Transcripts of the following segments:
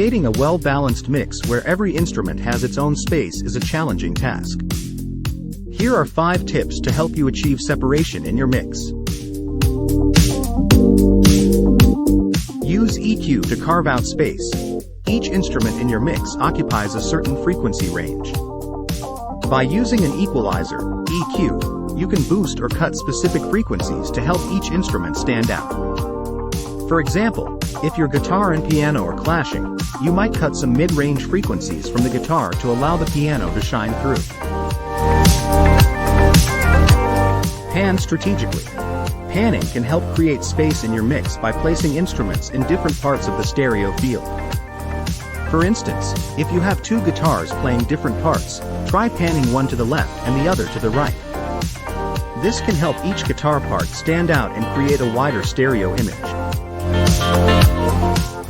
Creating a well-balanced mix where every instrument has its own space is a challenging task. Here are 5 tips to help you achieve separation in your mix. Use EQ to carve out space. Each instrument in your mix occupies a certain frequency range. By using an equalizer, EQ, you can boost or cut specific frequencies to help each instrument stand out. For example, if your guitar and piano are clashing, you might cut some mid-range frequencies from the guitar to allow the piano to shine through. Pan strategically. Panning can help create space in your mix by placing instruments in different parts of the stereo field. For instance, if you have 2 guitars playing different parts, try panning one to the left and the other to the right. This can help each guitar part stand out and create a wider stereo image.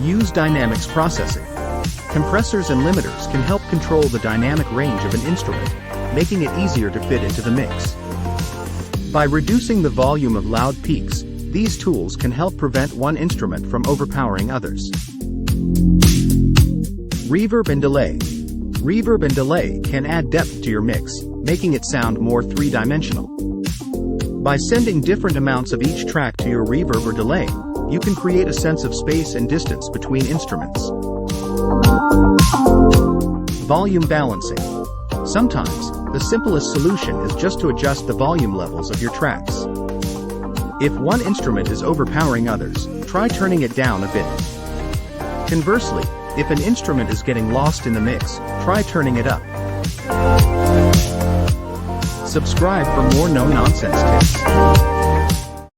Use dynamics processing. Compressors and limiters can help control the dynamic range of an instrument, making it easier to fit into the mix. By reducing the volume of loud peaks, these tools can help prevent one instrument from overpowering others. Reverb and delay. Reverb and delay can add depth to your mix, making it sound more three-dimensional. By sending different amounts of each track to your reverb or delay, you can create a sense of space and distance between instruments. Volume balancing. Sometimes, the simplest solution is just to adjust the volume levels of your tracks. If one instrument is overpowering others, try turning it down a bit. Conversely, if an instrument is getting lost in the mix, try turning it up. Subscribe for more no-nonsense tips.